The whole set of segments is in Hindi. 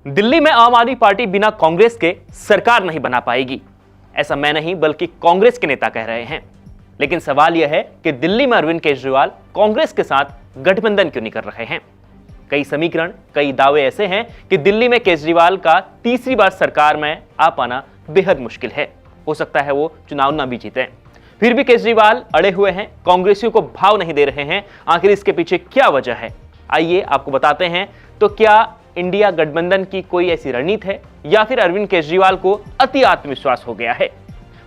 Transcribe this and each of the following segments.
दिल्ली में आम आदमी पार्टी बिना कांग्रेस के सरकार नहीं बना पाएगी, ऐसा मैं नहीं बल्कि कांग्रेस के नेता कह रहे हैं। लेकिन सवाल यह है कि दिल्ली में अरविंद केजरीवाल कांग्रेस के साथ गठबंधन क्यों नहीं कर रहे हैं। कई समीकरण, कई दावे ऐसे हैं कि दिल्ली में केजरीवाल का तीसरी बार सरकार में आ पाना बेहद मुश्किल है। हो सकता है वो चुनाव ना भी जीते। फिर भी केजरीवाल अड़े हुए हैं, कांग्रेसियों को भाव नहीं दे रहे हैं। आखिर इसके पीछे क्या वजह है, आइए आपको बताते हैं। तो क्या इंडिया गठबंधन की कोई ऐसी रणनीति है या फिर अरविंद केजरीवाल को अति आत्मविश्वास हो गया है।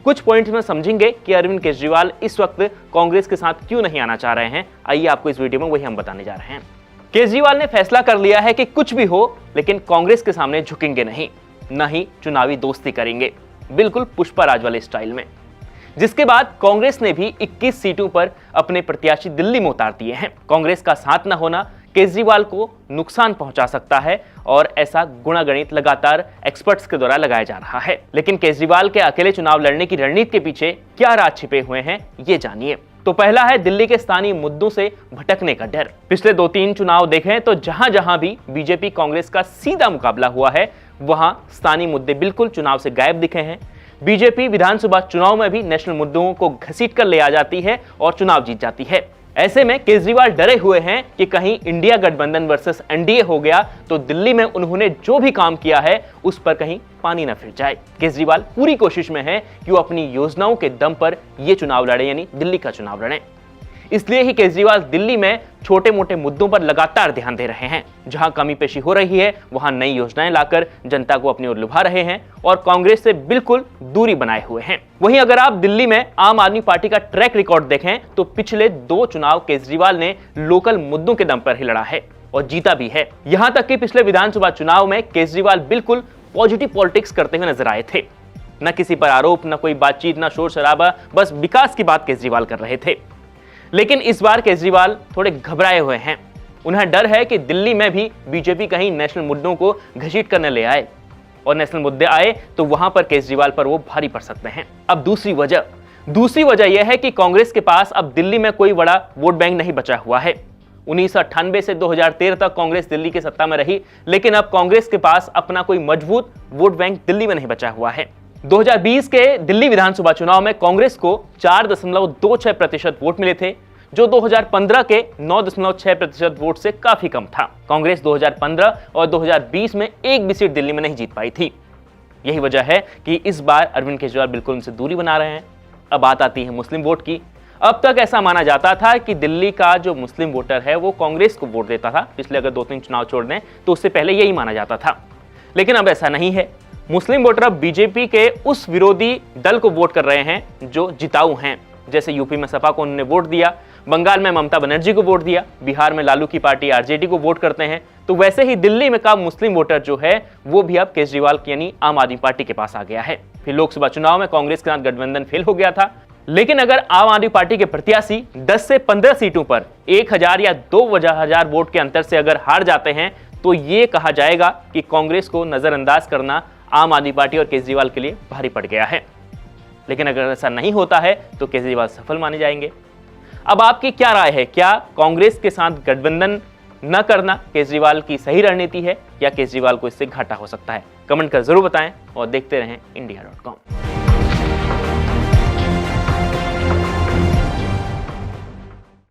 कुछ पॉइंट्स में समझेंगे कि अरविंद केजरीवाल इस वक्त कांग्रेस के साथ क्यों नहीं आना चाह रहे हैं। आइए आपको इस वीडियो में वही हम बताने जा रहे हैं। केजरीवाल ने फैसला कर लिया है कि कुछ भी हो लेकिन कांग्रेस के सामने झुकेंगे नहीं, न ही चुनावी दोस्ती करेंगे, बिल्कुल पुष्पराज वाले स्टाइल में। जिसके बाद कांग्रेस ने भी 21 सीटों पर अपने प्रत्याशी दिल्ली में उतार दिए हैं। कांग्रेस का साथ न होना केजरीवाल को नुकसान पहुंचा सकता है और ऐसा गुणागणित लगातार एक्सपर्ट्स के द्वारा लगाया जा रहा है। लेकिन केजरीवाल के अकेले चुनाव लड़ने की रणनीति के पीछे क्या राज छिपे हुए हैं, ये जानिए। तो पहला है दिल्ली के स्थानीय मुद्दों से भटकने का डर। पिछले 2-3 चुनाव देखें तो जहां जहां भी बीजेपी कांग्रेस का सीधा मुकाबला हुआ है वहां स्थानीय मुद्दे बिल्कुल चुनाव से गायब दिखे हैं। बीजेपी विधानसभा चुनाव में भी नेशनल मुद्दों को घसीट कर ले आ जाती है और चुनाव जीत जाती है। ऐसे में केजरीवाल डरे हुए हैं कि कहीं इंडिया गठबंधन वर्सेस एनडीए हो गया तो दिल्ली में उन्होंने जो भी काम किया है उस पर कहीं पानी न फिर जाए। केजरीवाल पूरी कोशिश में है कि वो अपनी योजनाओं के दम पर ये चुनाव लड़े, यानी दिल्ली का चुनाव लड़े। इसलिए ही केजरीवाल दिल्ली में छोटे मोटे मुद्दों पर लगातार ध्यान दे रहे हैं। जहां कमी पेशी हो रही है वहां नई योजनाएं लाकर जनता को अपनी ओर लुभा रहे हैं और कांग्रेस से बिल्कुल दूरी बनाए हुए हैं। वहीं अगर आप दिल्ली में आम आदमी पार्टी का ट्रैक रिकॉर्ड देखें तो पिछले 2 चुनाव केजरीवाल ने लोकल मुद्दों के दम पर ही लड़ा है और जीता भी है। यहां तक कि पिछले विधानसभा चुनाव में केजरीवाल बिल्कुल पॉजिटिव पॉलिटिक्स करते हुए नजर आए थे। न किसी पर आरोप, न कोई बातचीत, न शोर शराबा, बस विकास की बात केजरीवाल कर रहे थे। लेकिन इस बार केजरीवाल थोड़े घबराए हुए हैं। उन्हें डर है कि दिल्ली में भी बीजेपी कहीं नेशनल मुद्दों को घसीट कर न ले आए और नेशनल मुद्दे आए तो वहां पर केजरीवाल पर वो भारी पड़ सकते हैं। अब दूसरी वजह यह है कि कांग्रेस के पास अब दिल्ली में कोई बड़ा वोट बैंक नहीं बचा हुआ है। 1998 से 2013 तक कांग्रेस दिल्ली की सत्ता में रही, लेकिन अब कांग्रेस के पास अपना कोई मजबूत वोट बैंक दिल्ली में नहीं बचा हुआ है। 2020 के दिल्ली विधानसभा चुनाव में कांग्रेस को 4.26% वोट मिले थे, जो 2015 के 9.6% वोट से काफी कम था। कांग्रेस 2015 और 2020 में एक भी सीट दिल्ली में नहीं जीत पाई थी। यही वजह है कि इस बार अरविंद केजरीवाल बिल्कुल उनसे दूरी बना रहे हैं। अब बात आती है मुस्लिम वोट की। अब तक ऐसा माना जाता था कि दिल्ली का जो मुस्लिम वोटर है वो कांग्रेस को वोट देता था। पिछले अगर 2-3 चुनाव छोड़ दें तो उससे पहले यही माना जाता था, लेकिन अब ऐसा नहीं है। मुस्लिम वोटर अब बीजेपी के उस विरोधी दल को वोट कर रहे हैं जो जिताऊ हैं। जैसे यूपी में सपा को उन्होंने वोट दिया, बंगाल में ममता बनर्जी को वोट दिया, बिहार में लालू की पार्टी आरजेडी को वोट करते हैं। तो वैसे ही दिल्ली में का मुस्लिम वोटर जो है वो भी अब केजरीवाल यानी आम आदमी पार्टी के पास आ गया है। फिर लोकसभा चुनाव में कांग्रेस के साथ गठबंधन फेल हो गया था, लेकिन अगर आम आदमी पार्टी के प्रत्याशी 10 से 15 सीटों पर 1000 या 2000 वोट के अंतर से अगर हार जाते हैं तो ये कहा जाएगा कि कांग्रेस को नजरअंदाज करना आम आदमी पार्टी और केजरीवाल के लिए भारी पड़ गया है। लेकिन अगर ऐसा नहीं होता है तो केजरीवाल सफल माने जाएंगे। अब आपकी क्या राय है, क्या कांग्रेस के साथ गठबंधन न करना केजरीवाल की सही रणनीति है या केजरीवाल को इससे घाटा हो सकता है? कमेंट कर जरूर बताएं और देखते रहें इंडिया.com।